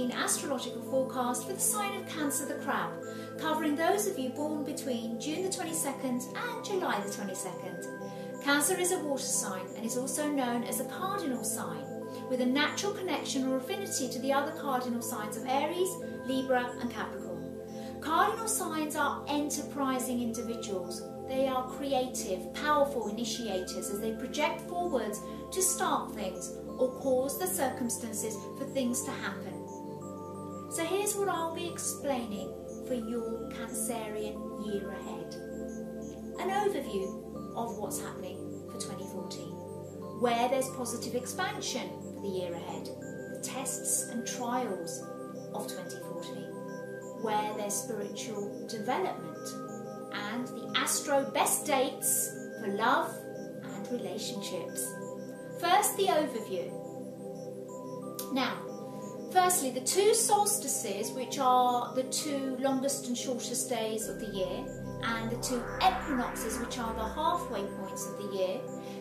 2014 astrological forecast for the sign of Cancer the Crab, covering those of you born between June the 22nd and July the 22nd. Cancer is a water sign and is also known as a cardinal sign, with a natural connection or affinity to the other cardinal signs of Aries, Libra and Capricorn. Cardinal signs are enterprising individuals. They are creative, powerful initiators as they project forwards to start things or cause the circumstances for things to happen. So here's what I'll be explaining for your Cancerian year ahead. An overview of what's happening for 2014, where there's positive expansion for the year ahead, the tests and trials of 2014, where there's spiritual development, and the astro best dates for love and relationships. First, the overview. Now, firstly, the two solstices, which are the two longest and shortest days of the year, and the two equinoxes, which are the halfway points of the year,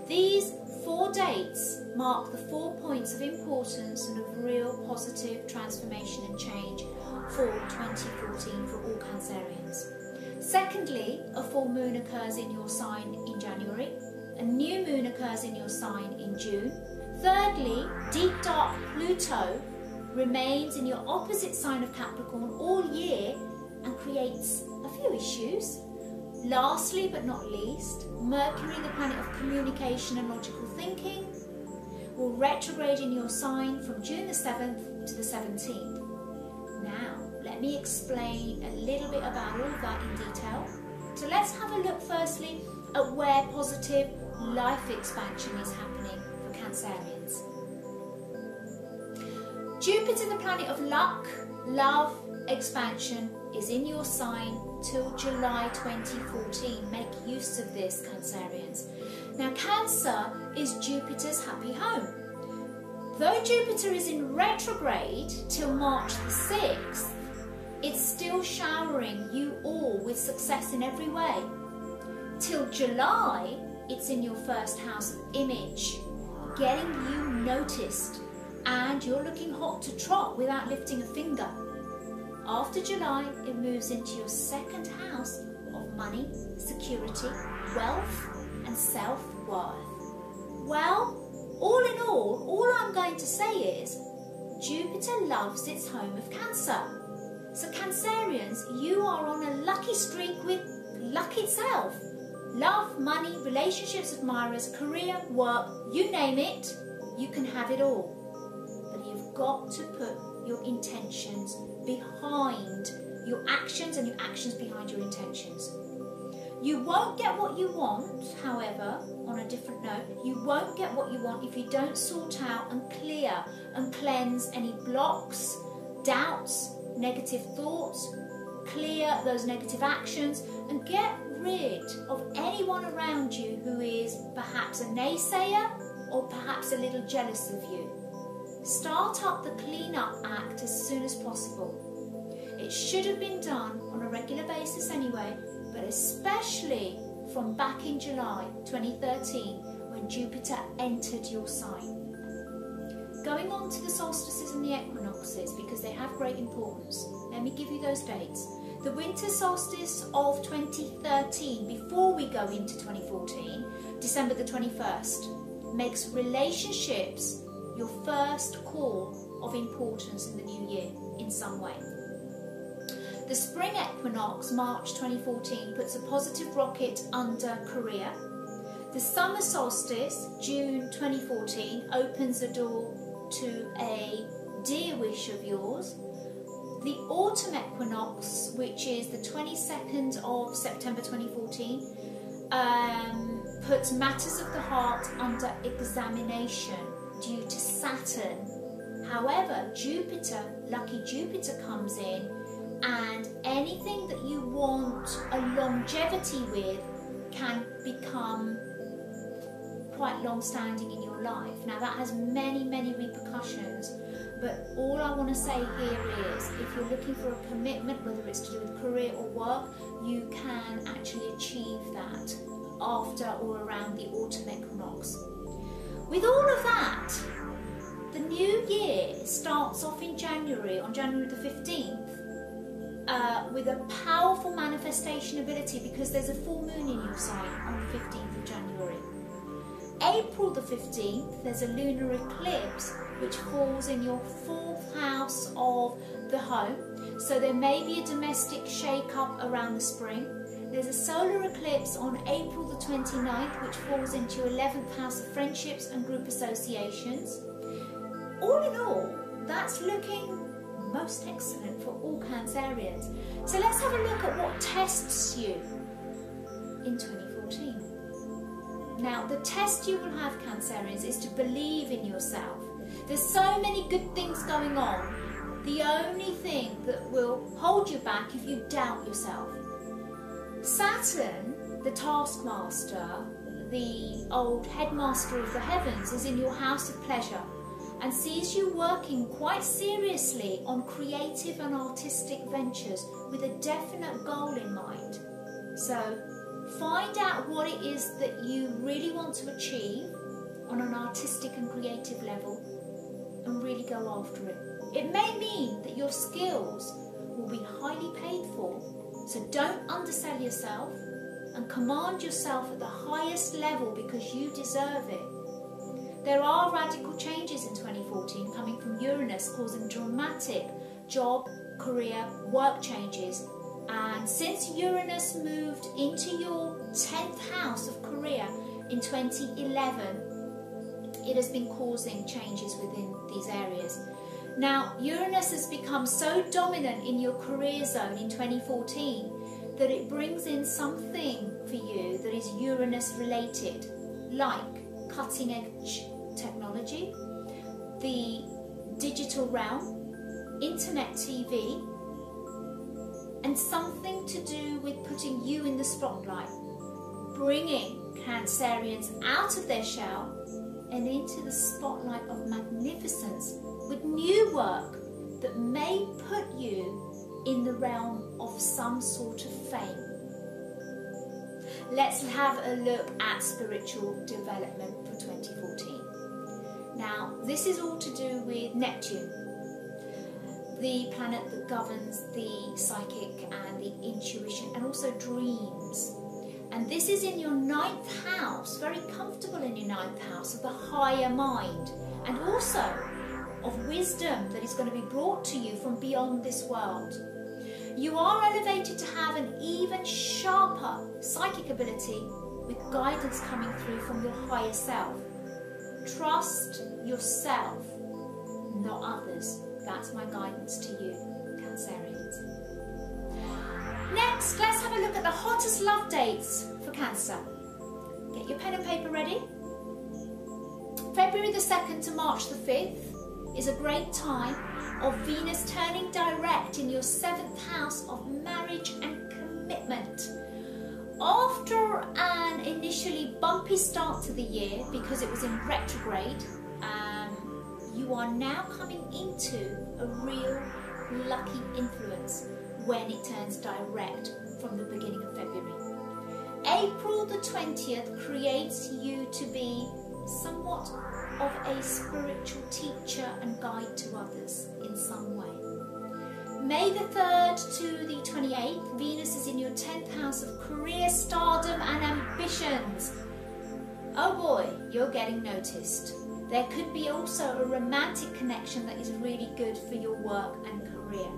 these 4 dates mark the 4 points of importance and of real positive transformation and change for 2014 for all Cancerians. Secondly, a full moon occurs in your sign in January. A new moon occurs in your sign in June. Thirdly, deep dark Pluto remains in your opposite sign of Capricorn all year and creates a few issues. Lastly, but not least, Mercury, the planet of communication and logical thinking, will retrograde in your sign from June the 7th to the 17th. Now, let me explain a little bit about all of that in detail. So let's have a look firstly at where positive life expansion is happening for Cancerians. Jupiter, the planet of luck, love, expansion, is in your sign till July 2014. Make use of this, Cancerians. Now, Cancer is Jupiter's happy home. Though Jupiter is in retrograde till March the 6th, it's still showering you all with success in every way. Till July, it's in your first house of image, getting you noticed, and you're looking hot to trot without lifting a finger. After July, it moves into your second house of money, security, wealth, and self-worth. Well, all in all I'm going to say is Jupiter loves its home of Cancer. So Cancerians, you are on a lucky streak with luck itself. Love, money, relationships, admirers, career, work, you name it, you can have it all. But you've got to put your intentions behind your actions and your actions behind your intentions. You won't get what you want, however, on a different note, you won't get what you want if you don't sort out and clear and cleanse any blocks, doubts, negative thoughts, clear those negative actions, and get rid of anyone around you who is perhaps a naysayer or perhaps a little jealous of you. Start up the clean-up act as soon as possible. It should have been done on a regular basis anyway, but especially from back in July 2013 when Jupiter entered your sign. Going on to the solstices and the equinoxes, because they have great importance, let me give you those dates. The winter solstice of 2013, before we go into 2014, December the 21st, makes relationships your first core of importance in the new year in some way. The spring equinox, March 2014, puts a positive rocket under career. The summer solstice, June 2014, opens the door to a dear wish of yours. The autumn equinox, which is the 22nd of September 2014, puts matters of the heart under examination due to Saturn. However, Jupiter, lucky Jupiter, comes in, and anything that you want a longevity with can become quite long-standing in your life. Now that has many repercussions, but all I want to say here is if you're looking for a commitment, whether it's to do with career or work, you can actually achieve that after or around the autumn equinox. With all of that, the new year starts off in January, on January the 15th, with a powerful manifestation ability because there's a full moon in your sign on the 15th of January. April the 15th, there's a lunar eclipse which falls in your 4th house of the home. So there may be a domestic shake-up around the spring. There's a solar eclipse on April the 29th which falls into your 11th house of friendships and group associations. All in all, that's looking most excellent for all Cancerians. So let's have a look at what tests you in 2014. Now, the test you will have, Cancerians, is to believe in yourself. There's so many good things going on. The only thing that will hold you back if you doubt yourself. Saturn, the taskmaster, the old headmaster of the heavens, is in your house of pleasure and sees you working quite seriously on creative and artistic ventures with a definite goal in mind. So find out what it is that you really want to achieve on an artistic and creative level and really go after it. It may mean that your skills will be highly paid for, so don't undersell yourself and command yourself at the highest level because you deserve it. There are radical changes in 2014 coming from Uranus, causing dramatic job, career, work changes. And since Uranus moved into your 10th house of career in 2011, it has been causing changes within these areas. Now, Uranus has become so dominant in your career zone in 2014 that it brings in something for you that is Uranus related, like cutting edge technology, the digital realm, internet TV, and something to do with putting you in the spotlight, bringing Cancerians out of their shell and into the spotlight of magnificence with new work that may put you in the realm of some sort of fame. Let's have a look at spiritual development for 2014. Now, this is all to do with Neptune, the planet that governs the psychic and the intuition and also dreams. And this is in your 9th house, very comfortable in your 9th house of the higher mind and also of wisdom that is going to be brought to you from beyond this world. You are elevated to have an even sharper psychic ability with guidance coming through from your higher self. Trust yourself, not others. That's my guidance to you, Cancerians. Next, let's have a look at the hottest love dates for Cancer. Get your pen and paper ready. February the 2nd to March the 5th is a great time of Venus turning direct in your 7th house of marriage and commitment. After an initially bumpy start to the year because it was in retrograde, you are now coming into a real lucky influence when it turns direct from the beginning of February. April the 20th creates you to be somewhat of a spiritual teacher and guide to others in some way. May the 3rd to the 28th, Venus is in your 10th house of career, stardom and ambitions. Oh boy, you're getting noticed. There could be also a romantic connection that is really good for your work and career.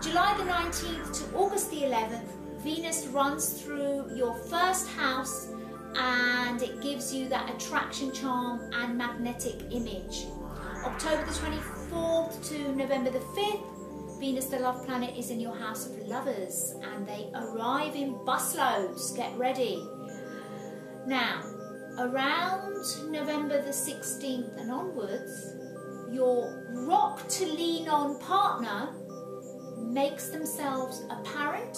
July the 19th to August the 11th, Venus runs through your 1st house and it gives you that attraction, charm and magnetic image. October the 24th to November the 5th, Venus, the love planet, is in your house of lovers and they arrive in busloads. Get ready. Now, around November the 16th and onwards, your rock to lean on partner makes themselves apparent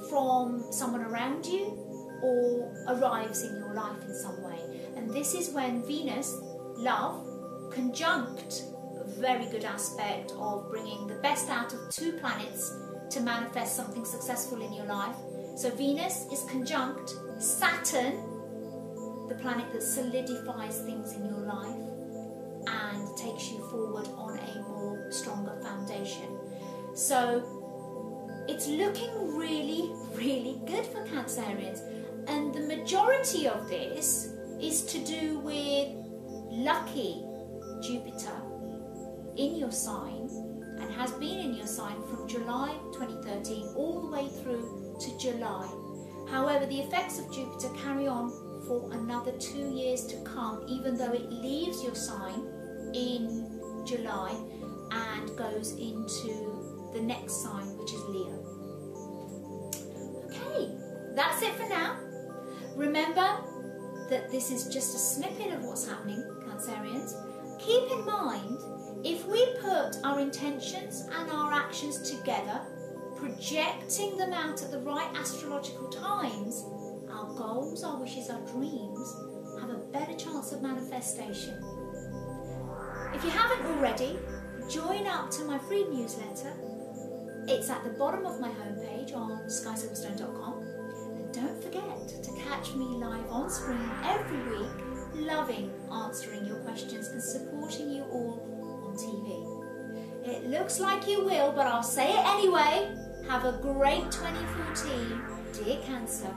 from someone around you or arrives in your life in some way. And this is when Venus, love, conjunct a very good aspect of bringing the best out of 2 planets to manifest something successful in your life. So Venus is conjunct Saturn, the planet that solidifies things in your life, takes you forward on a more stronger foundation. So it's looking really, really good for Cancerians, and the majority of this is to do with lucky Jupiter in your sign, and has been in your sign from July 2013 all the way through to July. However, the effects of Jupiter carry on for another 2 years to come, even though it leaves your sign in July and goes into the next sign, which is Leo. Okay, that's it for now. Remember that this is just a snippet of what's happening, Cancerians. Keep in mind, if we put our intentions and our actions together, projecting them out at the right astrological times, our goals, our wishes, our dreams have a better chance of manifestation. If you haven't already, join up to my free newsletter. It's at the bottom of my homepage on skysilverstone.com. And don't forget to catch me live on screen every week, loving answering your questions and supporting you all on TV. It looks like you will, but I'll say it anyway. Have a great 2014, dear Cancer.